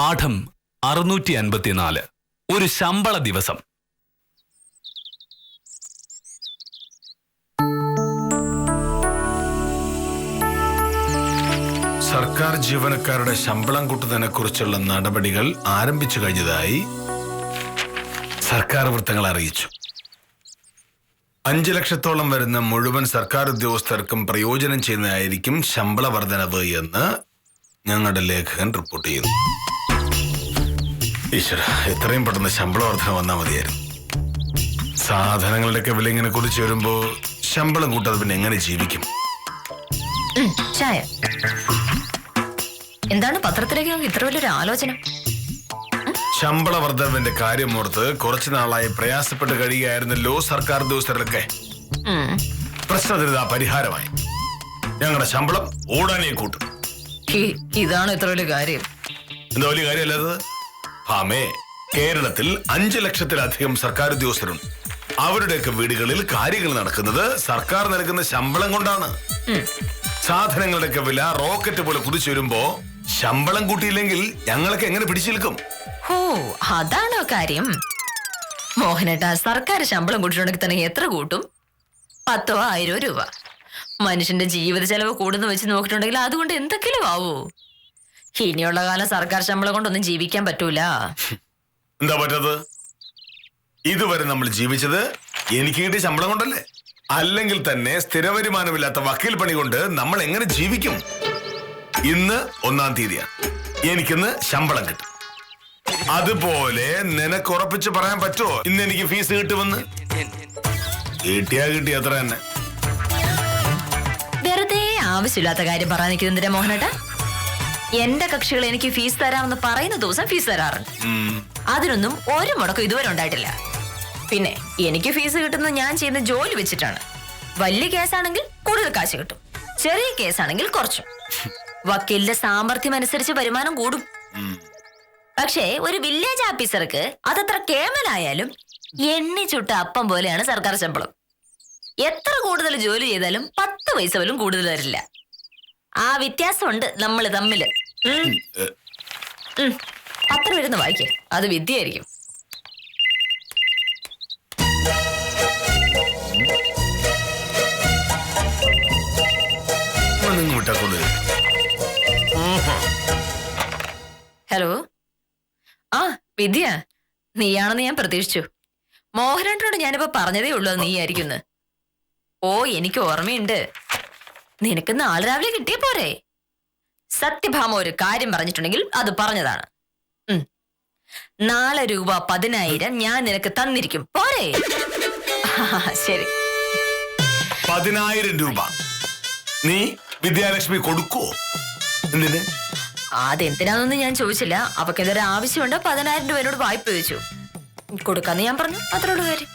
പാഠം 654. ഒരു ശമ്പള ദിവസം. സർക്കാർ ജീവനക്കാരുടെ ശമ്പളം കൂട്ടുന്നതിനെ കുറിച്ചുള്ള നടപടികൾ ആരംഭിച്ചു കഴിഞ്ഞതായി സർക്കാർ വൃത്തങ്ങൾ അറിയിച്ചു. 5 ലക്ഷത്തോളം വരുന്ന മുഴുവൻ സർക്കാർ ഉദ്യോഗസ്ഥർക്കും പ്രയോജനം ചെയ്യുന്നതായിരിക്കും ശമ്പള വർധനവ് എന്ന് ഞങ്ങളുടെ ലേഖകൻ റിപ്പോർട്ട് ചെയ്യുന്നു. ഈശ്വര, എത്രയും പെട്ടെന്ന് ശമ്പള വർധന വന്നാൽ മതിയായിരുന്നു. സാധനങ്ങളുടെയൊക്കെ വില ഇങ്ങനെ കുറിച്ച് വരുമ്പോ ശമ്പളം കൂട്ടാതെ പിന്നെ എങ്ങനെ ജീവിക്കും? ചായ. എന്താണ് പത്രത്തിലേക്ക് ഇത്ര വലിയൊരു ആലോചന? ശമ്പള വർധനവിന്റെ കാര്യമോർത്ത് കുറച്ചു നാളായി പ്രയാസപ്പെട്ട് കഴിയുകയായിരുന്നല്ലോ സർക്കാർ ഉദ്യോഗസ്ഥരൊക്കെ. പ്രശ്നത്തിന് പരിഹാരമായി. ഞങ്ങളുടെ ശമ്പളം ഓടാനേ കൂട്ടും. ഇതാണ് ഇത്ര വലിയ കാര്യം. എന്താ വലിയ കാര്യമല്ലത്? ആമേ, കേരളത്തിൽ 5 ലക്ഷത്തിലധികം സർക്കാർ ഉദ്യോഗസ്ഥരുണ്ട്. അവരുടെയൊക്കെ വീടുകളിൽ കാര്യങ്ങൾ നടക്കുന്നത് സർക്കാർ നൽകുന്ന ശമ്പളം കൊണ്ടാണ്. സാധനങ്ങളുടെയൊക്കെ വില റോക്കറ്റ് പോലെ കുതിച്ചു വരുമ്പോ ശമ്പളം കൂട്ടിയില്ലെങ്കിൽ ഞങ്ങളൊക്കെ എങ്ങനെ പിടിച്ചു നിൽക്കും? ഓ, അതാണോ കാര്യം? മോഹനേട്ടാ, സർക്കാർ ശമ്പളം കൂട്ടിട്ടുണ്ടെങ്കിൽ തന്നെ എത്ര കൂട്ടും? 10 1000 രൂപ. മനുഷ്യന്റെ ജീവിത ചെലവ് കൂടുന്ന വെച്ച് നോക്കിയിട്ടുണ്ടെങ്കിൽ അതുകൊണ്ട് എന്തെങ്കിലും ആവോ? ഇനിയുള്ള കാലം സർക്കാർ ശമ്പളം കൊണ്ടൊന്നും ജീവിക്കാൻ പറ്റൂല. എന്താ പറ്റത്? ഇതുവരെ നമ്മൾ ജീവിച്ചത് എനിക്ക് കിട്ടിയ ശമ്പളം കൊണ്ടല്ലേ? അല്ലെങ്കിൽ തന്നെ സ്ഥിര വരുമാനമില്ലാത്ത വക്കീൽ പണി കൊണ്ട് നമ്മൾ എങ്ങനെ ജീവിക്കും? ഇന്ന് 1-ാം തീയതിയാണ്. എനിക്കിന്ന് ശമ്പളം കിട്ടും. അതുപോലെ നിനക്ക് ഉറപ്പിച്ച് പറയാൻ പറ്റുമോ ഇന്ന് എനിക്ക് ഫീസ് കിട്ടുമെന്ന്? കിട്ടിയ അത്ര തന്നെ. വെറുതെ ആവശ്യമില്ലാത്ത കാര്യം പറയാൻ നിൽക്കുന്നെന്തിനാ മോഹനേട്ടാ? എന്റെ കക്ഷികൾ എനിക്ക് ഫീസ് തരാമെന്ന് പറയുന്ന ദിവസം ഫീസ് തരാറുണ്ട്. അതിനൊന്നും ഒരു മുടക്കം ഇതുവരെ ഉണ്ടായിട്ടില്ല. പിന്നെ എനിക്ക് ഫീസ് കിട്ടുന്നത് ഞാൻ ചെയ്യുന്ന ജോലി വെച്ചിട്ടാണ്. വലിയ കേസാണെങ്കിൽ കൂടുതൽ കാശ് കിട്ടും, ചെറിയ കേസാണെങ്കിൽ കുറച്ചും. വക്കീലിന്റെ സാമർഥ്യം അനുസരിച്ച് വരുമാനം കൂടും. പക്ഷേ ഒരു വില്ലേജ് ഓഫീസർക്ക് അതത്ര കേമലായാലും എണ്ണി ചുട്ട അപ്പം പോലെയാണ് സർക്കാർ ശമ്പളം. എത്ര കൂടുതൽ ജോലി ചെയ്താലും 10 പൈസ പോലും കൂടുതൽ വരില്ല. ആ വ്യത്യാസമുണ്ട് നമ്മള് തമ്മില്. പത്രം ഇരുന്ന് വായിക്കേ, അത് വിദ്യയായിരിക്കും. ഹലോ. ആ വിദ്യ, നീയാണെന്ന് ഞാൻ പ്രതീക്ഷിച്ചു. മോഹനേട്ടനോട് ഞാനിപ്പോ പറഞ്ഞതേ ഉള്ളൂ അത് നീയായിരിക്കുന്നു. ഓ, എനിക്ക് ഓർമ്മയുണ്ട്. നിനക്ക് നാളെ രാവിലെ കിട്ടിയ പോരെ? സത്യഭാമ ഒരു കാര്യം പറഞ്ഞിട്ടുണ്ടെങ്കിൽ അത് പറഞ്ഞതാണ്. നാളെ രൂപ 10,000 ഞാൻ നിനക്ക് തന്നിരിക്കും, പോരെ? ശരി. 10,000 രൂപ നീ വിദ്യാലക്ഷ്മി കൊടുക്കുവോ? എന്തിന്? അതെന്തിനാന്നൊന്നും ഞാൻ ചോദിച്ചില്ല. അവക്ക് എന്തൊരു ആവശ്യമുണ്ടോ 10,000 രൂപയോട് വായ്പ ചോദിച്ചു. കൊടുക്കാന്ന് ഞാൻ പറഞ്ഞു, അത്രയോട് കാര്യം.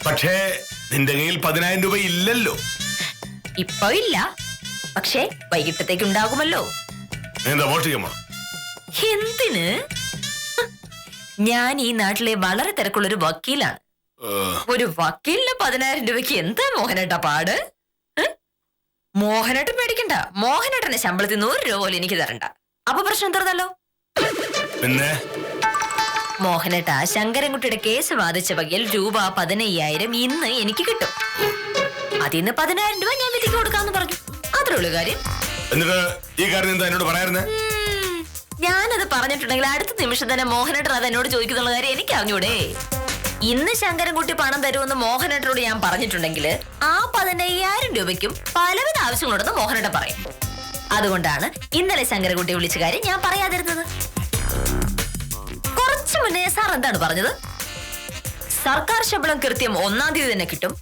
പക്ഷേ നിന്റെ കയ്യിൽ 10,000 രൂപ ഇല്ലല്ലോ. ഇപ്പൊ ഇല്ല, പക്ഷേ വൈകിട്ടത്തേക്ക് ഉണ്ടാകുമല്ലോ. എന്താ മോഷ്ടിക്കുമോ? എന്തിന്? ഞാൻ ഈ നാട്ടിലെ വളരെ തിരക്കുള്ളൊരു വക്കീലാണ്. ഒരു വക്കീലിന് 10,000 രൂപയ്ക്ക് എന്താ മോഹനേട്ടാ പാട്? മോഹനേട്ടൻ പേടിക്കണ്ട. മോഹനേട്ടന്റെ ശമ്പളത്തിൽ 100 രൂപ പോലും എനിക്ക് തരണ്ട. അപ്പൊ പ്രശ്നം തീർന്നല്ലോ. പിന്നെ മോഹനേട്ടാ, ശങ്കരൻകുട്ടിയുടെ കേസ് വാദിച്ച വകയിൽ രൂപ 15,000 ഇന്ന് എനിക്ക് കിട്ടും. അതിന്ന് 10,000 രൂപ ഞാൻ വിധിക്ക് കൊടുക്കാന്ന് പറഞ്ഞു. അത്രയുള്ളൂ കാര്യം. എന്നിട്ട് ഈ കാര്യം എന്താ എന്നോട് പറയാറുണ്ട്? ഞാനത് പറഞ്ഞിട്ടുണ്ടെങ്കിൽ അടുത്ത നിമിഷം തന്നെ മോഹനേട്ടൻ അത് എന്നോട് ചോദിക്കുന്നുള്ള കാര്യം എനിക്ക് അറിഞ്ഞൂടെ? ഇന്ന് ശങ്കരൻകുട്ടി പണം തരുമെന്ന് മോഹനേട്ടനോട് ഞാൻ പറഞ്ഞിട്ടുണ്ടെങ്കിൽ ആ 15,000 രൂപയ്ക്കും പലവിധ ആവശ്യങ്ങളുണ്ടെന്ന് മോഹനേട്ടൻ പറയും. അതുകൊണ്ടാണ് ഇന്നലെ ശങ്കരൻകുട്ടി വിളിച്ച കാര്യം ഞാൻ പറയാതിരുന്നത്. കുറച്ചു മുന്നേ സാർ എന്താണ് പറഞ്ഞത്? സർക്കാർ ശമ്പളം കൃത്യം 1-ാം തീയതി തന്നെ കിട്ടും,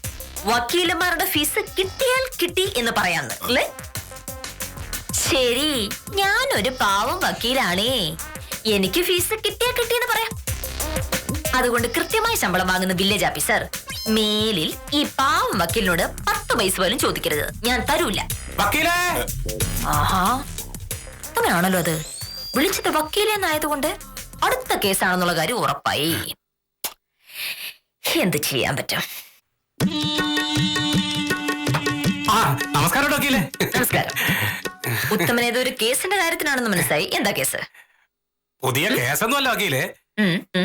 വക്കീലന്മാരുടെ ഫീസ് കിട്ടിയാൽ കിട്ടി എന്ന് പറയാന്ന് അല്ലേ? ശരി, ഞാനൊരു പാവം വക്കീലാണേ. എനിക്ക് ഫീസ് കിട്ടിയാ കിട്ടിയെന്ന് പറയാം. അതുകൊണ്ട് കൃത്യമായി ശമ്പളം വാങ്ങുന്ന വില്ലേജ് ഓഫീസർ മേലിൽ ഈ പാവം വക്കീലിനോട് 10 പൈസ പോലും ചോദിക്കരുത്. ഞാൻ തരൂല. ആഹാ, അങ്ങനെയാണല്ലോ അത്. വിളിച്ചത് വക്കീലെന്നായതുകൊണ്ട് അടുത്ത കേസാണെന്നുള്ള കാര്യം ഉറപ്പായി. എന്ത് ചെയ്യാൻ പറ്റും? നമസ്കാരം വക്കീലേ. നമസ്കാരം. ഉത്തമൻ ഏതോ ഒരു കേസിന്റെ കാര്യത്തിനാണെന്ന് മനസ്സിലായി. എന്താ കേസ്? പുതിയ കേസൊന്നുമല്ല വക്കീലെ.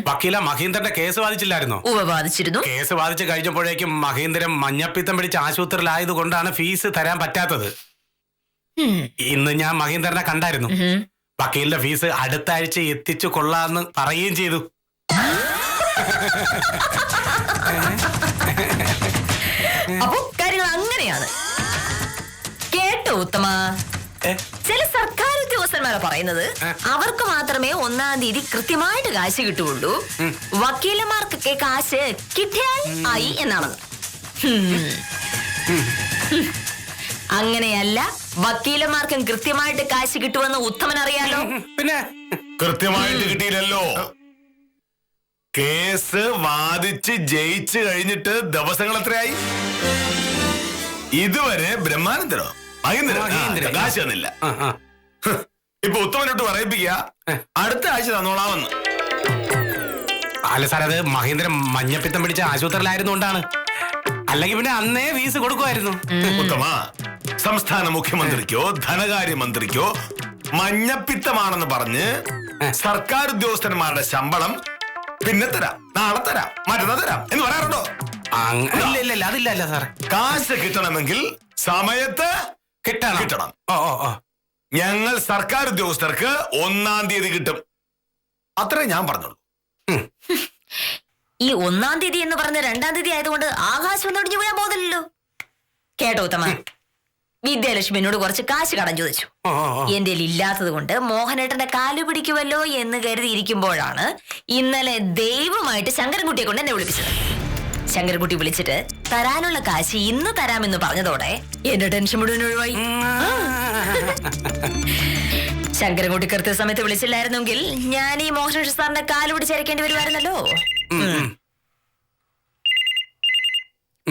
വക്കീല മഹീന്ദ്രന്റെ കേസ് വാദിച്ചില്ലായിരുന്നോ? ബാധിച്ചിരുന്നു. കേസ് വാദിച്ച് കഴിഞ്ഞപ്പോഴേക്കും മഹീന്ദ്രൻ മഞ്ഞപ്പിത്തം പിടിച്ച് ആശുപത്രിയിലായത് കൊണ്ടാണ് ഫീസ് തരാൻ പറ്റാത്തത്. ഇന്ന് ഞാൻ മഹീന്ദ്രനെ കണ്ടായിരുന്നു. വക്കീലിന്റെ ഫീസ് അടുത്ത ആഴ്ച എത്തിച്ചു കൊള്ളാന്ന് പറയുകയും ചെയ്തു. അപ്പൊ കാര്യങ്ങൾ അങ്ങനെയാണ്. കേട്ടോ ഉത്തമ? ചില സർക്കാർ ഉദ്യോഗസ്ഥന്മാരെ പറയുന്നത് അവർക്ക് മാത്രമേ 1-ാം തീയതി കൃത്യമായിട്ട് കാശ് കിട്ടുകയുള്ളൂ, വക്കീലന്മാർക്കൊക്കെ കാശ് കിട്ടിയാൽ ആയി എന്നാണെന്ന്. അങ്ങനെയല്ല, വക്കീലന്മാർക്കും കൃത്യമായിട്ട് കാശ് കിട്ടുമെന്ന് ഉത്തമൻ അറിയാലോ. പിന്നെ കൃത്യമായിട്ട് കിട്ടിയില്ലല്ലോ. കേസ് വാദിച്ച് ജയിച്ചു കഴിഞ്ഞിട്ട് ദിവസങ്ങൾ എത്രയായി? ഇതുവരെ ബ്രഹ്മാനന്ദനോ മഹേന്ദ്രൻ കാശ് തന്നില്ല. ഇപ്പൊ ഉത്തമനോട്ട് പറയിപ്പിക്കുക അടുത്ത ആഴ്ച തന്നോളാമെന്ന്. അല്ല സാർ, അത് മഹേന്ദ്രൻ മഞ്ഞപ്പിത്തം പിടിച്ച ആശുപത്രിയിലായിരുന്നുകൊണ്ടാണ്. അല്ലെങ്കിൽ പിന്നെ അന്നേ ഫീസ് കൊടുക്കുമായിരുന്നു. ഉത്തമ, സംസ്ഥാന മുഖ്യമന്ത്രിക്കോ ധനകാര്യമന്ത്രിക്കോ മഞ്ഞപ്പിത്തമാണെന്ന് പറഞ്ഞ് സർക്കാർ ഉദ്യോഗസ്ഥന്മാരുടെ ശമ്പളം പിന്നെ തരാം, നാളെ തരാം, മറ്റന്നാ തരാം എന്ന് പറയാറുണ്ടോ? ഇല്ല അതില്ല സാർ. കാശ് കിട്ടണമെങ്കിൽ സമയത്ത് കിട്ടണം. ഞങ്ങൾ സർക്കാർ ഉദ്യോഗസ്ഥർക്ക് 1-ാം തീയതി കിട്ടും, അത്രേ ഞാൻ പറഞ്ഞുള്ളൂ. ഈ 1-ാം തീയതി എന്ന് പറഞ്ഞ 2-ാം തീയതി ആയതുകൊണ്ട് ആകാശം ഒന്നൊടിഞ്ഞു വീഴാൻ പോകുന്നില്ലല്ലോ. കേട്ടോ ഉത്തമ, വിദ്യാലക്ഷ്മിനോട് കുറച്ച് കാശ് കടം ചോദിച്ചു. എന്റെ ഇല്ലാത്തത് കൊണ്ട് മോഹനേട്ടന്റെ കാല് പിടിക്കുമല്ലോ എന്ന് കരുതിയിരിക്കുമ്പോഴാണ് ഇന്നലെ ദൈവമായിട്ട് ശങ്കരൻകുട്ടിയെ കൊണ്ട് എന്നെ വിളിപ്പിച്ചത്. ശങ്കരൻകുട്ടി വിളിച്ചിട്ട് തരാനുള്ള കാശ് ഇന്ന് തരാമെന്ന് പറഞ്ഞതോടെ എന്റെ ടെൻഷൻ മുഴുവൻ ഒഴിവായി. ശങ്കരൻകുട്ടി കൃത്യസമയത്ത് വിളിച്ചില്ലായിരുന്നെങ്കിൽ ഞാൻ ഈ മോഹനേഷ് സാറിന്റെ കാല് പിടിച്ചരക്കേണ്ടി വരുമായിരുന്നല്ലോ.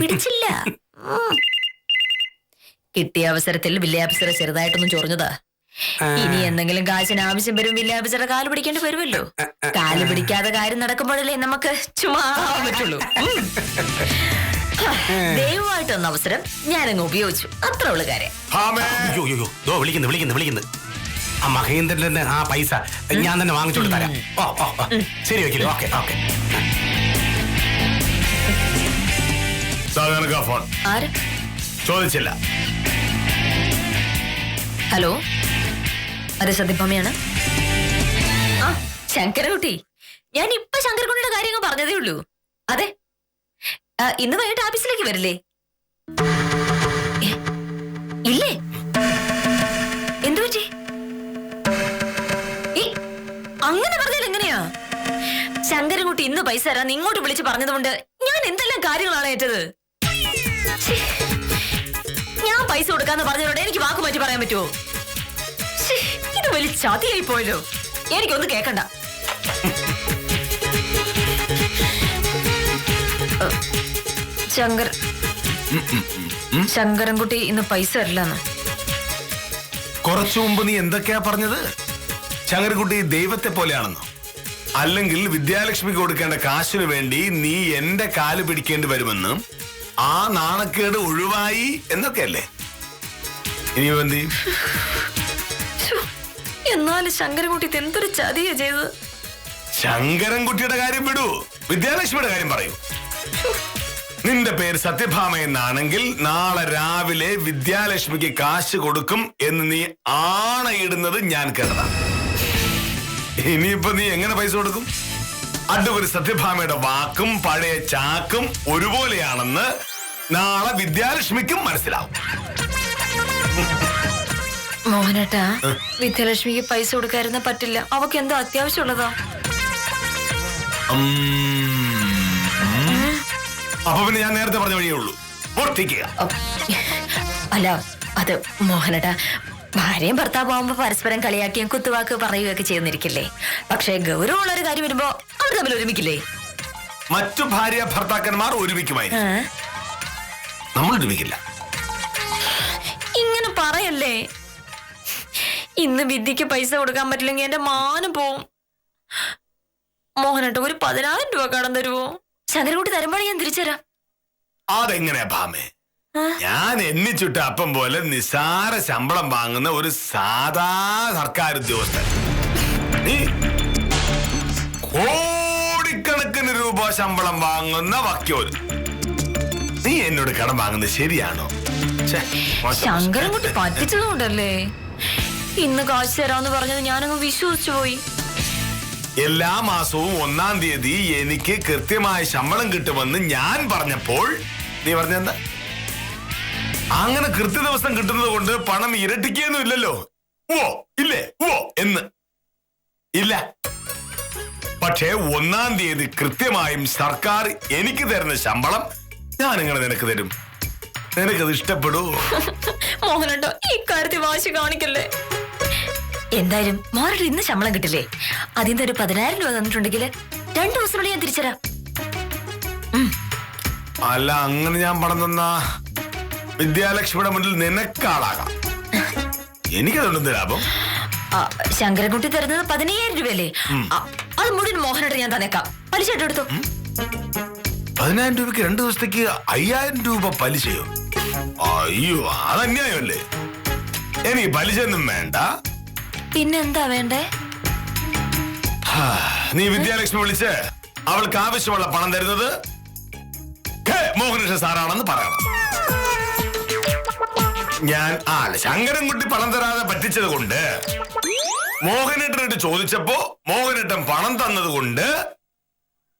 പിടിച്ചില്ല. കിട്ടിയ അവസരത്തിൽ വില്ലേജ് ചെറുതായിട്ടൊന്നും ചൊറിഞ്ഞതാ. ഇനി എന്തെങ്കിലും കാശിന് ആവശ്യം വരും, വില്ലേജ് കാല് പിടിക്കേണ്ടി വരുമല്ലോ. കാല് പിടിക്കാതെ കാര്യം നടക്കുമ്പോഴല്ലേ നമുക്ക് ചുമ്മാ പറ്റുള്ളൂ. ദൈവമായിട്ടൊന്ന അവസരം ഞാനങ്ങ് ഉപയോഗിച്ചു, അത്ര ഉള്ള കാര്യം. വിളിക്കുന്നു. ആ മഹേന്ദ്രന്റെ ആ പൈസ ഞാൻ തന്നെ വാങ്ങിച്ചോണ്ട് തരാം. ശരി വയ്ക്കില്ല. ഓക്കെ. ഫോൺ ആര് ചോദിച്ചില്ല. ഹലോ, അതെ സത്യഭാമയാണ്. ആ ശങ്കരകുട്ടി, ഞാൻ ഇപ്പൊ ശങ്കരകുട്ടിയുടെ കാര്യങ്ങൾ പറഞ്ഞതേ ഉള്ളൂ. അതെ, ഇന്ന് വൈകിട്ട് ഓഫീസിലേക്ക് വരില്ലേ? ഇല്ലേ? എന്തു പറ്റി? അങ്ങനെ പറഞ്ഞാൽ എങ്ങനെയാ? ശങ്കരൻകുട്ടി ഇന്ന് പൈസ തരാൻ ഇങ്ങോട്ട് വിളിച്ച് പറഞ്ഞതുകൊണ്ട് ഞാൻ എന്തെല്ലാം കാര്യങ്ങളാണ് ഏറ്റത്. ഞാൻ പൈസ കൊടുക്കാന്ന് പറഞ്ഞതോടെ എനിക്ക് വാക്ക് മാറ്റി പറയാൻ പറ്റുമോ? ഇത് വലിയ ചതിയായി പോയല്ലോ. എനിക്കൊന്നും കേക്കണ്ട. ശങ്കരൻകുട്ടി ഇന്ന് പൈസ തരില്ലെന്ന്. കുറച്ചു മുമ്പ് നീ എന്തൊക്കെയാ പറഞ്ഞത്? ശങ്കരൻകുട്ടി ദൈവത്തെ പോലെയാണെന്നോ? അല്ലെങ്കിൽ വിദ്യാലക്ഷ്മിക്ക് കൊടുക്കേണ്ട കാശിനു വേണ്ടി നീ എന്റെ കാല് പിടിക്കേണ്ടി വരുമെന്ന്, ആ നാണക്കേട് ഒഴിവായി എന്നൊക്കെയല്ലേ? ഇനി എന്തി? എന്നാലും ശങ്കരൻകുട്ടി എന്തൊരു ചതിയാ ചെയ്തത്. ശങ്കരൻകുട്ടിയുടെ കാര്യം വിടൂ, വിദ്യാലക്ഷ്മിയുടെ കാര്യം പറയൂ. നിന്റെ പേര് സത്യഭാമ എന്നാണെങ്കിൽ നാളെ രാവിലെ വിദ്യാലക്ഷ്മിക്ക് കാശ് കൊടുക്കും എന്ന് നീ ആണയിടുന്നത് ഞാൻ കേട്ടതാണ്. ഇനിയിപ്പോ നീ എങ്ങനെ പൈസ കൊടുക്കും? അതൊരു സത്യഭാമയുടെ വാക്കും പഴയ ചാക്കും ഒരുപോലെയാണെന്ന് നാളെ വിദ്യാലക്ഷ്മിക്കും മനസ്സിലാവും. മോഹനേട്ടാ, വിദ്യാലക്ഷ്മിക്ക് പൈസ കൊടുക്കാതിരുന്ന പറ്റില്ല. അവക്ക് എന്തോ അത്യാവശ്യമുള്ളതാ. അപ്പൊ പിന്നെ ഞാൻ നേരത്തെ പറഞ്ഞ വഴിയേ ഉള്ളൂ, പൊട്ടിക്കുക. അല്ല, അത് മോഹനേട്ടാ, ഭാര്യയും ഭർത്താവ് ആവുമ്പോ പരസ്പരം കളിയാക്കിയും കുത്തുവാക്ക് പറയുകയൊക്കെ ചെയ്യുന്നിരിക്കില്ലേ? പക്ഷെ ഗൗരവമുള്ളൊരു കാര്യം വരുമ്പോ അവർ തമ്മിൽ ഒരുമിക്കില്ലേ? മറ്റു ഭാര്യ ഭർത്താക്കന്മാർ ഒരുമിക്കുമായിരുന്നു, നമ്മൾ ഒരുമിക്കില്ല. ഇങ്ങനെ പറയല്ലേ. ഇന്ന് വിദ്യക്ക് പൈസ കൊടുക്കാൻ പറ്റില്ലെങ്കിൽ എന്റെ മാനം പോവും. മോഹനേട്ട, ഒരു 10,000 രൂപ കടം തരുവോ? ശങ്കരൻകുട്ടി തരുമ്പോഴേ ഞാൻ തിരിച്ചുതരാം. അതെങ്ങനെയാ ഭാമേ? ഞാൻ എണ്ണിച്ചുട്ട അപ്പം പോലെ നിസാര ശമ്പളം വാങ്ങുന്ന ഒരു സാധാ സർക്കാർ ഉദ്യോഗസ്ഥൻ. കോടിക്കണക്കിന് രൂപ ശമ്പളം വാങ്ങുന്ന വക്കോല്. നീ എന്നോട് കടം വാങ്ങുന്നത് ശരിയാണോ? ഛെ, മോശം. ശങ്കരൻകുട്ടി പറ്റിച്ചതുകൊണ്ടല്ലേ ഇന്ന് കാശ് തരാന്ന് പറഞ്ഞത് ഞാനങ്ങ് വിശ്വസിച്ചു പോയി. എല്ലാ മാസവും 1-ാം തീയതി എനിക്ക് കൃത്യമായ ശമ്പളം കിട്ടുമെന്ന് ഞാൻ പറഞ്ഞപ്പോൾ നീ പറഞ്ഞെന്താ? അങ്ങനെ കൃത്യ ദിവസം കിട്ടുന്നത് കൊണ്ട് പണം ഇരട്ടിക്കൊന്നും ഇല്ലല്ലോ. ഓ ഇല്ലേ ഓ എന്ന് ഇല്ല. പക്ഷേ 1-ാം തീയതി കൃത്യമായും സർക്കാർ എനിക്ക് തരുന്ന ശമ്പളം ഞാൻ എങ്ങനെ നിനക്ക് തരും? നിനക്കത് ഇഷ്ടപ്പെടൂ? മോഹനട്ടോ ഈ കാര്യത്തിൽ വാശി കാണിക്കല്ലേ. എന്തായാലും മോഹനട്ട് ഇന്ന് ശമ്പളം കിട്ടില്ലേ? അതിന്റെ ഒരു 10,000 രൂപ തന്നിട്ടുണ്ടെങ്കിൽ 2 ദിവസത്തിനുള്ളിൽ ഞാൻ തിരിച്ചുതരാം. അല്ല, അങ്ങനെ ഞാൻ പണം തന്ന വിദ്യാലക്ഷ്മിയുടെ മുന്നിൽ നിനക്കാളാകാം. എനിക്കതുണ്ടെന്ന് ലാഭം. ശങ്കരൻകുട്ടി തരുന്നത് 15,000 രൂപയല്ലേ? അത് മുഴുവൻ മോഹനട്ട് ഞാൻ തന്നേക്കാം. പലിശ എടുത്തു. 10,000 രൂപയ്ക്ക് 2 ദിവസത്തേക്ക് 5,000 രൂപ പലിശയോ? അയ്യോ, അത് അന്യായമല്ലേ. എനിക്ക് പലിശ ഒന്നും വേണ്ട. പിന്നെന്താ വേണ്ടേ? നീ വിദ്യാലക്ഷ്മി വിളിച്ച് അവൾക്ക് ആവശ്യമുള്ള പണം തരുന്നത് മോഹനകൃഷ്ണൻ സാറാണെന്ന് പറയണം. ഞാൻ ശങ്കരൻകുട്ടി പണം തരാതെ പറ്റിച്ചത് കൊണ്ട് മോഹനേട്ടനോട് ചോദിച്ചപ്പോ മോഹനേട്ടൻ പണം തന്നത് കൊണ്ട്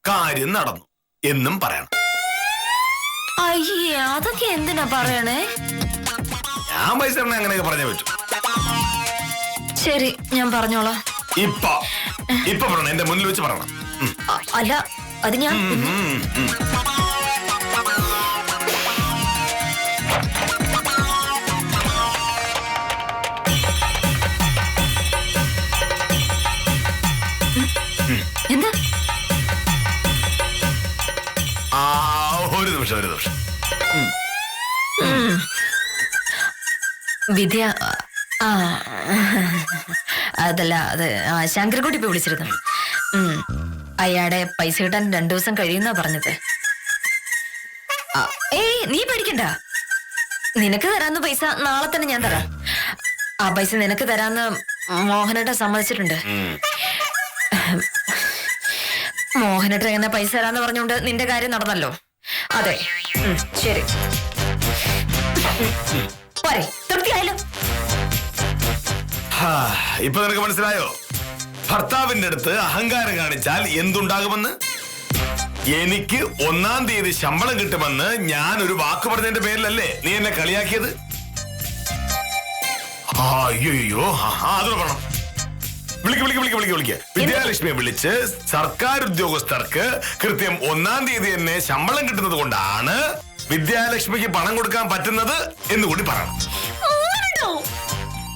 കാര്യം നടന്നു എന്നും പറയണം. അയ്യേ, അതൊക്കെ എന്തിനാ പറയണേ? ഞാൻ പൈസ അങ്ങനെയൊക്കെ പറഞ്ഞേ പറ്റൂ. ശരി, ഞാൻ പറഞ്ഞോളാം. ഇപ്പൊ പറയണം, എന്റെ മുന്നിൽ വെച്ച് പറയണം. അല്ല, അത് ഞാൻ എന്താ? ഒരു നിമിഷം. വിദ്യ അതല്ല, അത് ശങ്കരൻകുട്ടി ഇപ്പൊ വിളിച്ചിരുന്നു. അയാടെ പൈസ കിട്ടാൻ 2 ദിവസം കഴിയുന്നാ പറഞ്ഞത്. ഏയ്, നീ പേടിക്കണ്ട. നിനക്ക് തരാന്ന് പൈസ നാളെ തന്നെ ഞാൻ തരാം. ആ പൈസ നിനക്ക് തരാന്ന് മോഹനേട്ടൻ സമ്മതിച്ചിട്ടുണ്ട്. മോഹനേട്ടൻ എങ്ങനെ പൈസ തരാന്ന് പറഞ്ഞുകൊണ്ട് നിന്റെ കാര്യം നടന്നല്ലോ. അതെ, ശരി. പോരെ, തൃപ്തിയായല്ലോ. ഇപ്പൊ നിനക്ക് മനസ്സിലായോ ഭർത്താവിന്റെ അടുത്ത് അഹങ്കാരം കാണിച്ചാൽ എന്തുണ്ടാകുമെന്ന്? എനിക്ക് 1-ാം തീയതി ശമ്പളം കിട്ടുമെന്ന് ഞാൻ ഒരു വാക്ക് പറഞ്ഞതിന്റെ പേരിലല്ലേ നീ എന്നെ കളിയാക്കിയത്? അയ്യോ, അത് പറയണം. വിളിക്ക. വിദ്യാലക്ഷ്മിയെ വിളിച്ച് സർക്കാർ ഉദ്യോഗസ്ഥർക്ക് കൃത്യം 1-ാം തീയതി തന്നെ ശമ്പളം കിട്ടുന്നത് കൊണ്ടാണ് വിദ്യാലക്ഷ്മിക്ക് പണം കൊടുക്കാൻ പറ്റുന്നത് എന്നുകൂടി പറയണം.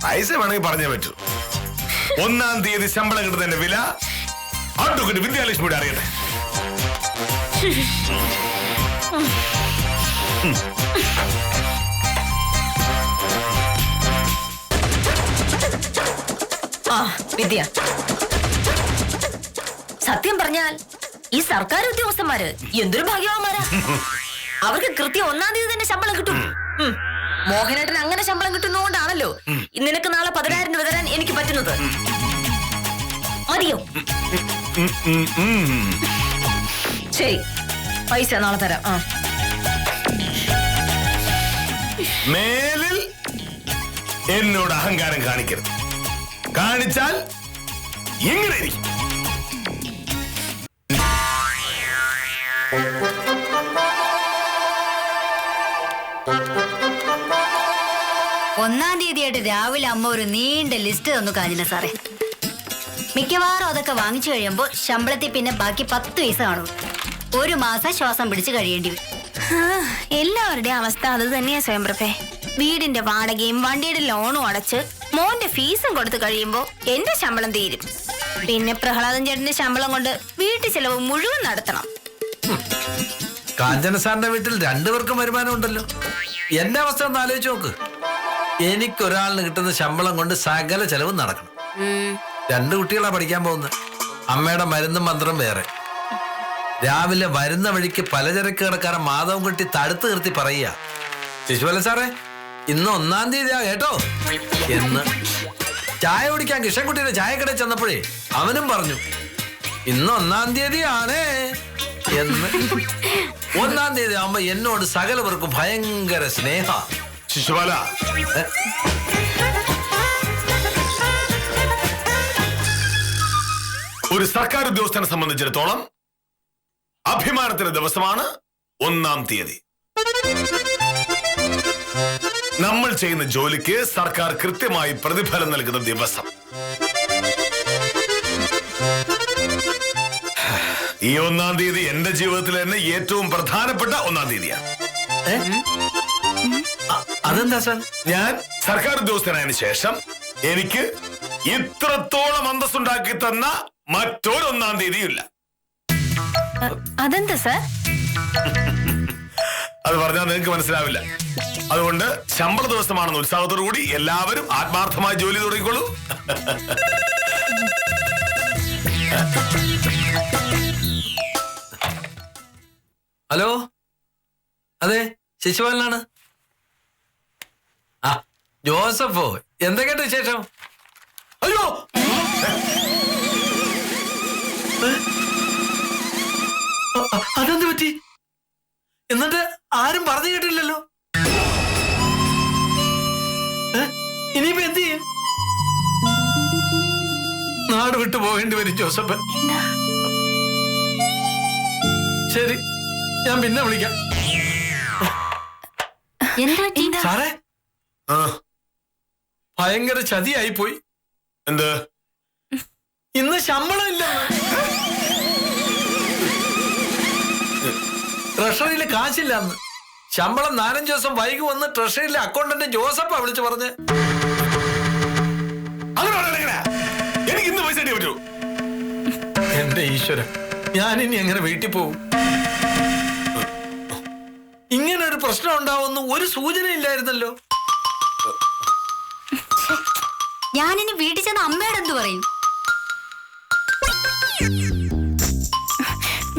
പൈസ വേണമെങ്കിൽ പറഞ്ഞേ പറ്റൂ. 1-ാം തീയതി ശമ്പളം കിട്ടുന്നതിന്റെ വില അഡ്വക്കേറ്റ് വിദ്യാലക്ഷ്മിയുടെ അറിയട്ടെ. വിദ്യ, സത്യം പറഞ്ഞാൽ ഈ സർക്കാർ ഉദ്യോഗസ്ഥന്മാര് എന്തൊരു ഭാഗ്യവാന്മാരാ. അവർക്ക് കൃത്യം 1-ാം തീയതി തന്നെ ശമ്പളം കിട്ടും. മോഹനേട്ടൻ അങ്ങനെ ശമ്പളം കിട്ടുന്നതുകൊണ്ടാണല്ലോ നിനക്ക് നാളെ 10,000 രൂപ തരാൻ എനിക്ക് പറ്റുന്നത്. മതിയോ? ശരി, പൈസ നാളെ തരാം. മേലിൽ എന്നോട് അഹങ്കാരം കാണിക്കരുത്. കാണിച്ചാൽ എങ്ങനെ ഇരിക്കും? 1-ാം തീയതിയായിട്ട് രാവിലെ അമ്മ ഒരു നീണ്ട ലിസ്റ്റ് തന്നു കാഞ്ഞിന സാറേ. മിക്കവാറും അതൊക്കെ വാങ്ങിച്ചു കഴിയുമ്പോൾ ശമ്പളത്തിൽ പിന്നെ ബാക്കി 10 പൈസ കാണും. 1 മാസം ശ്വാസം പിടിച്ച് കഴിയേണ്ടി വരും. എല്ലാവരുടെയും അവസ്ഥ അത് തന്നെയാ സ്വയംപ്രഭേ. വീടിന്റെ വാടകയും വണ്ടിയുടെ ലോണും അടച്ച് മോന്റെ ഫീസും കൊടുത്തു കഴിയുമ്പോ എന്റെ ശമ്പളം തീരും. പിന്നെ പ്രഹ്ലാദൻ ചേട്ടന്റെ ശമ്പളം കൊണ്ട് വീട്ടു ചെലവ് മുഴുവൻ നടത്തണം. കാഞ്ചന സാറിന്റെ വീട്ടിൽ 2 പേർക്കും വരുമാനം ഉണ്ടല്ലോ. എന്റെ അവസ്ഥ ഒന്ന് ആലോചിച്ച് നോക്ക്. എനിക്കൊരാളിന് കിട്ടുന്ന ശമ്പളം കൊണ്ട് സകല ചെലവും നടക്കണം. 2 കുട്ടികളാ പഠിക്കാൻ പോകുന്നത്. അമ്മയുടെ മരുന്നും മന്ത്രം വേറെ. രാവിലെ വരുന്ന വഴിക്ക് പലചരക്ക് കടക്കാരൻ മാധവൻ കുട്ടി തടുത്ത് നിർത്തി പറയുക, ശിശുവല സാറേ ഇന്ന് 1-ാം തീയതിയാ കേട്ടോ എന്ന്. ചായ കുടിക്കാൻ കിഷൻകുട്ടിയുടെ ചായക്കടയിൽ ചെന്നപ്പോഴേ അവനും പറഞ്ഞു, ഇന്ന് 1-ാം തീയതിയാണ് എന്ന്. 1-ാം തീയതി ആവുമ്പോ എന്നോട് സകലവർക്കും ഭയങ്കര സ്നേഹ. ശിശുപാല, ഒരു സർക്കാർ ഉദ്യോഗസ്ഥനെ സംബന്ധിച്ചിടത്തോളം അഭിമാനത്തിന്റെ ദിവസമാണ് 1-ാം തീയതി. നമ്മൾ ചെയ്യുന്ന ജോലിക്ക് സർക്കാർ കൃത്യമായി പ്രതിഫലം നൽകുന്ന ദിവസം. ഈ 1-ാം തീയതി എന്റെ ജീവിതത്തിൽ തന്നെ ഏറ്റവും പ്രധാനപ്പെട്ട 1-ാം തീയതിയാണ്. അതെന്താ സാർ? ഞാൻ സർക്കാർ ഉദ്യോഗസ്ഥനായതിനു ശേഷം എനിക്ക് ഇത്രത്തോളം അന്തസ്സുണ്ടാക്കി തന്ന മറ്റൊരു 1-ാം തീയതിയില്ല. അതെന്താ സാർ? അത് പറഞ്ഞാൽ നിങ്ങൾക്ക് മനസ്സിലാവില്ല. അതുകൊണ്ട് ശമ്പള ദിവസമാണെന്ന് ഉത്സാഹത്തോടു കൂടി എല്ലാവരും ആത്മാർത്ഥമായി ജോലി തുടങ്ങിക്കോളൂ. ഹലോ, അതെ, ശിശുപാലനാണ്. ആ, ജോസഫോ, എന്തൊക്കെയുണ്ട് വിശേഷം? അയ്യോ, അതെന്ത് പറ്റി? എന്നിട്ട് ആരും പറഞ്ഞു കേട്ടില്ലല്ലോ. ഇനിയിപ്പോ എന്ത് ചെയ്യും? നാട് വിട്ടു പോകേണ്ടി വരും ജോസഫ്. ശരി, ഞാൻ പിന്നെ വിളിക്കാം. സാറേ, ഭയങ്കര ചതിയായി പോയി. എന്ത്? ഇന്ന് ശമ്പളം ഇല്ല. ട്രഷറിയില് കാശില്ലെന്ന്. ശമ്പളം 4-5 ദിവസം വൈകി വന്ന് ട്രഷറിയിലെ അക്കൗണ്ടന്റ് ജോസഫാ വിളിച്ചു പറഞ്ഞ്. എനിക്ക് ഇന്ന് പൈസ കിട്ടിയേ പറ്റൂ. എന്റെ ഈശ്വരൻ, ഞാനിനി എങ്ങനെ വീട്ടിൽ പോകും? ഇങ്ങനെ ഒരു പ്രശ്നം ഉണ്ടാവുമെന്ന് ഒരു സൂചന ഇല്ലായിരുന്നല്ലോ. ഞാനിനി വീട്ടിൽ ചെന്ന് അമ്മയോട് എന്ത് പറയും?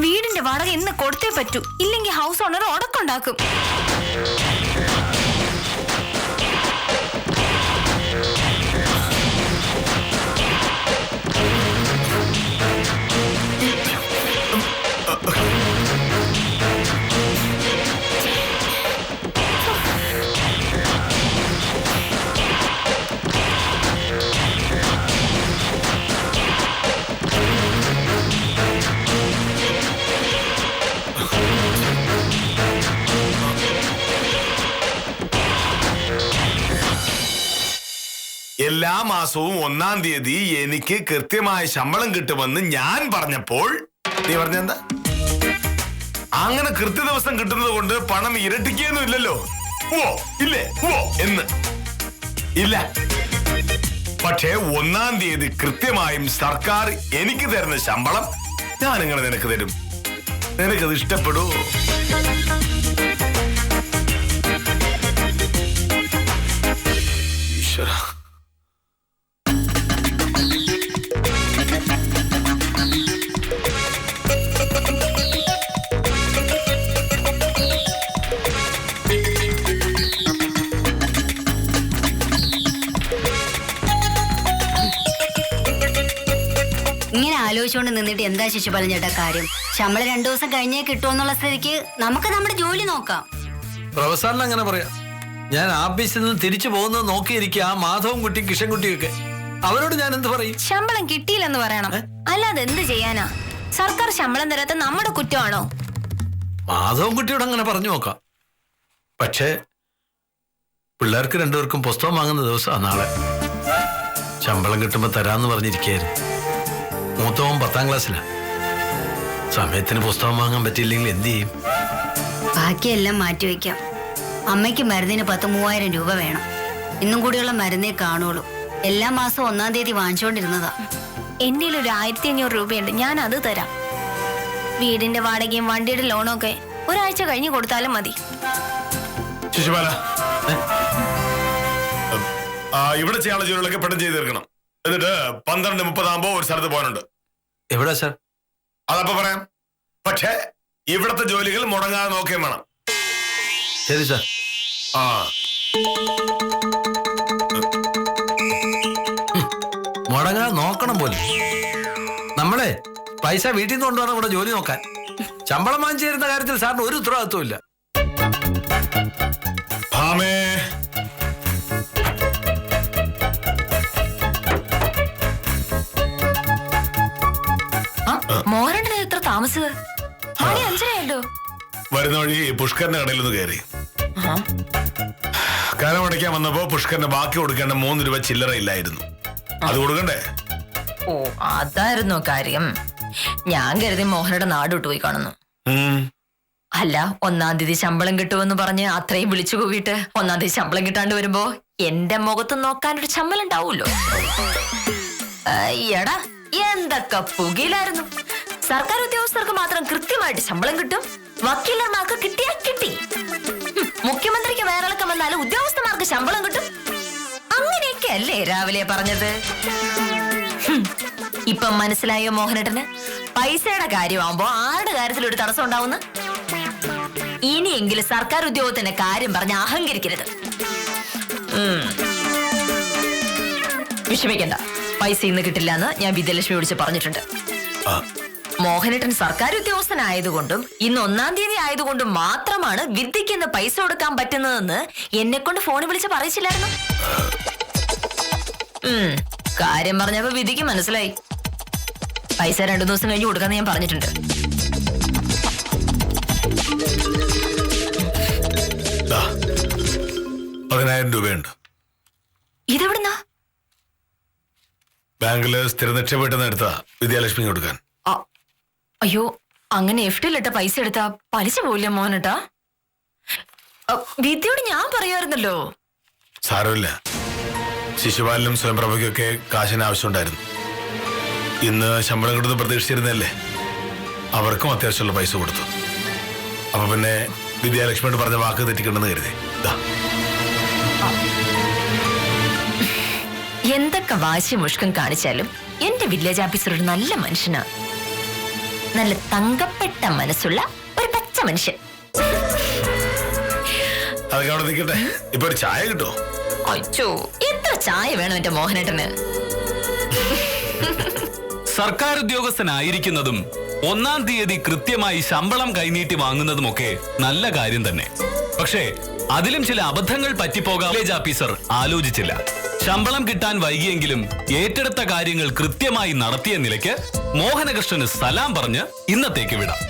വീടിന്റെ വാടക ഇന്ന് കൊടുത്തേ പറ്റൂ, ഇല്ലെങ്കിൽ ഹൗസ് ഓണർ ഉടക്കുണ്ടാക്കും. എല്ലാ മാസവും 1-ാം തീയതി എനിക്ക് കൃത്യമായ ശമ്പളം കിട്ടുമെന്ന് ഞാൻ പറഞ്ഞപ്പോൾ നീ പറഞ്ഞെന്താ? അങ്ങനെ കൃത്യ ദിവസം കിട്ടുന്നത് കൊണ്ട് പണം ഇരട്ടിക്കൊന്നും ഇല്ലല്ലോ. ഓ ഇല്ലേ, ഓ എന്ന് ഇല്ല. പക്ഷേ 1-ാം തീയതി കൃത്യമായും സർക്കാർ എനിക്ക് തരുന്ന ശമ്പളം ഞാൻ ഇങ്ങനെ നിനക്ക് തരും. നിനക്കത് ഇഷ്ടപ്പെടൂ? ഈശ്വര, ഇങ്ങനെ ആലോചിച്ചുകൊണ്ട് നിന്നിട്ട് എന്താ ശിശുപാലൻ ചേട്ടാ കാര്യം? ശമ്പളം 2 ദിവസം കഴിഞ്ഞേ കിട്ടുമെന്നുള്ള സ്ഥിതിക്ക് നമുക്ക് നമ്മുടെ ജോലി നോക്കാം. പ്രൊഫസറിന് അങ്ങനെ പറയാം. ഞാൻ ആഫീസിൽ നിന്ന് തിരിച്ചു പോകുന്നത് നോക്കിയിരിക്കുക. ആ മാധവും കുട്ടി, കിഷൻകുട്ടിയൊക്കെ, അവരോട് ഞാൻ എന്ത് പറയും? ശമ്പളം കിട്ടിയില്ലെന്ന് പറയണം, അല്ലാതെ എന്ത് ചെയ്യാനാ? സർക്കാർ ശമ്പളം തരാത്ത നമ്മുടെ കുറ്റമാണോ? മാധവും കുട്ടിയോട് അങ്ങനെ പറഞ്ഞു നോക്കാം. പക്ഷേ പിള്ളേർക്ക് 2 പേർക്കും പുസ്തകം വാങ്ങുന്ന ദിവസമാണ് നാളെ. ശമ്പളം കിട്ടുമ്പോ തരാന്ന് പറഞ്ഞിരിക്കായിരുന്നു. മൂത്തവൻ 10-ാം ക്ലാസ്സിലാ. സമയത്തിന് പുസ്തകം വാങ്ങാൻ പറ്റിയില്ലെങ്കിൽ എന്ത് ചെയ്യും? ബാക്കിയെല്ലാം മാറ്റിവെക്കാം. അമ്മയ്ക്ക് മരുന്നിന് 10-3000 രൂപ വേണം. ഇന്നും കൂടിയുള്ള മരുന്നേ കാണുള്ളൂ. എല്ലാ മാസവും 1-ാം തീയതി വാങ്ങിച്ചുകൊണ്ടിരുന്നതാ. എന്റെ ഒരു 1500 രൂപയുണ്ട്, ഞാൻ അത് തരാം. വീടിന്റെ വാടകയും വണ്ടിയുടെ ലോണും ഒക്കെ ഒരാഴ്ച കഴിഞ്ഞ് കൊടുത്താലും മതി. ശിശുപാല, ഇവിടെ ചെയ്യാനുള്ള ജോലികളൊക്കെ പെട്ടെന്ന് ചെയ്ത് തീർക്കണം. എന്നിട്ട് 12:30 ആകുമ്പോ ഒരു സ്ഥലത്ത് പോകാനുണ്ട്. എവിടാ സാർ? അതപ്പോ പറയാം. പക്ഷേ ഇവിടത്തെ ജോലികൾ മുടങ്ങാതെ നോക്കുകയും വേണം. ശരി സാർ. ആ, മുടങ്ങാതെ നോക്കണം പോലും. നമ്മളെ പൈസ വീട്ടിൽ നിന്ന് കൊണ്ടുവരണം ഇവിടെ ജോലി നോക്കാൻ. ശമ്പളം വാങ്ങിച്ചു തരുന്ന കാര്യത്തിൽ സാറിന് ഒരു ഉത്തരവാദിത്വം ഇല്ല. ഭാമേ, മോഹനേട്ടന് എത്ര താമസിച്ചത്? മണി 5:30 വരുന്ന വഴി പുഷ്കറിന്റെ കടയിലൊന്ന് കയറി. കരമടയ്ക്കാൻ വന്നപ്പോ പുഷ്കറിന് ബാക്കി കൊടുക്കേണ്ട 3 രൂപ ചില്ലറ ഇല്ലായിരുന്നു. അത് കൊടുക്കണ്ടേ? ഓ, അതായിരുന്നോ കാര്യം. ഞാൻ കരുതി മോഹനയുടെ നാട് വിട്ടുപോയി കാണുന്നു. അല്ല, 1-ാം തീയതി ശമ്പളം കിട്ടുമെന്ന് പറഞ്ഞ് അത്രയും വിളിച്ചു കൂവിയിട്ട് 1-ാം തീയതി ശമ്പളം കിട്ടാണ്ട് വരുമ്പോ എന്റെ മുഖത്ത് നോക്കാനൊരു ചമ്മൽ ഉണ്ടാവൂല്ലോ. എടാ, എന്തൊക്കെ പുകയിലായിരുന്നു. സർക്കാർ ഉദ്യോഗസ്ഥർക്ക് മാത്രം കൃത്യമായിട്ട് ശമ്പളം കിട്ടും, വക്കീലന്മാർക്ക് കിട്ടിയാ കിട്ടി. മുഖ്യമന്ത്രിക്ക് വേറെളക്കം വന്നാലും ഉദ്യോഗസ്ഥന്മാർക്ക് ശമ്പളം കിട്ടും. അങ്ങനെയൊക്കെ അല്ലേ രാവിലെ പറഞ്ഞത്? ഇപ്പം മനസ്സിലായോ മോഹനേട്ടന്? പൈസയുടെ കാര്യമാകുമ്പോ ആരുടെ കാര്യത്തിൽ ഒരു തടസ്സം ഉണ്ടാവുന്ന? ഇനിയെങ്കിലും സർക്കാർ ഉദ്യോഗത്തിന്റെ കാര്യം പറഞ്ഞ് അഹങ്കരിക്കരുത്. വിഷമിക്കണ്ട, പൈസ ഇന്ന് കിട്ടില്ല എന്ന് ഞാൻ വിദ്യാലക്ഷ്മി വിളിച്ച് പറഞ്ഞിട്ടുണ്ട്. മോഹനേട്ടൻ സർക്കാർ ഉദ്യോഗസ്ഥനായതുകൊണ്ടും ഇന്ന് 1-ാം തീയതി ആയതുകൊണ്ടും മാത്രമാണ് വിദ്യക്ക് ഇന്ന് പൈസ കൊടുക്കാൻ പറ്റുന്നതെന്ന് എന്നെ കൊണ്ട് ഫോണിൽ വിളിച്ച് പറയിച്ചില്ലായിരുന്നു. കാര്യം പറഞ്ഞപ്പോ വിധിക്ക് മനസ്സിലായി. പൈസ 2 ദിവസം കഴിഞ്ഞ് കൊടുക്കാന്ന് ഞാൻ പറഞ്ഞിട്ടുണ്ട്. ദാ, 10,000 രൂപയുണ്ട്. ഇതെവിടുന്നാ? ബാങ്കില് സ്ഥിര നിക്ഷേപമായിട്ട് എടുത്താ വിദ്യാലക്ഷ്മി കൊടുക്കാൻ. അയ്യോ, അങ്ങനെ എഫ്ഡിലിട്ട പൈസ എടുത്താ പലിശ പോയില്ല മോഹനേട്ടാ. വിദ്യയോട് ഞാൻ പറയാറുന്നല്ലോ. സാരമില്ല, ശിശുപാലിനും സ്വയംപ്രഭയ്ക്കൊക്കെ കാശിന് ആവശ്യമുണ്ടായിരുന്നു. ഇന്ന് ശമ്പളം കിട്ടുന്ന പ്രതീക്ഷിച്ചിരുന്നല്ലേ, അവർക്കും അത്യാവശ്യമുള്ള പൈസ കൊടുത്തു. അപ്പൊ പിന്നെ വിദ്യാലക്ഷ്മിയോട് പറഞ്ഞ വാക്ക് തെറ്റിക്കണ്ടെന്ന് കരുതി. എന്തൊക്കെ വാശി മുഷ്കം കാണിച്ചാലും എന്റെ വില്ലേജ് ഓഫീസർ ഒരു നല്ല മനുഷ്യനാ. നല്ല തങ്കപ്പെട്ട മനസ്സുള്ള ഒരു പച്ച മനുഷ്യൻ. അതൊക്കെ അവിടെ നിൽക്കട്ടെ, ഇപ്പൊ ഒരു ചായ കിട്ടോ? അയ്യോ, എത്ര ചായ വേണം എന്റെ മോഹനേട്ടന്? സർക്കാർ ഉദ്യോഗസ്ഥനായിരിക്കുന്നതും 1-ാം തീയതി കൃത്യമായി ശമ്പളം കൈനീട്ടി വാങ്ങുന്നതുമൊക്കെ നല്ല കാര്യം തന്നെ. പക്ഷേ അതിലും ചില അബദ്ധങ്ങൾ പറ്റിപ്പോകാൻ വില്ലേജ് ഓഫീസർ ആലോചിച്ചില്ല. ശമ്പളം കിട്ടാൻ വൈകിയെങ്കിലും ഏറ്റെടുത്ത കാര്യങ്ങൾ കൃത്യമായി നടത്തിയ നിലയ്ക്ക് മോഹനകൃഷ്ണന് സലാം പറഞ്ഞ് ഇന്നത്തേക്ക് വിടാം.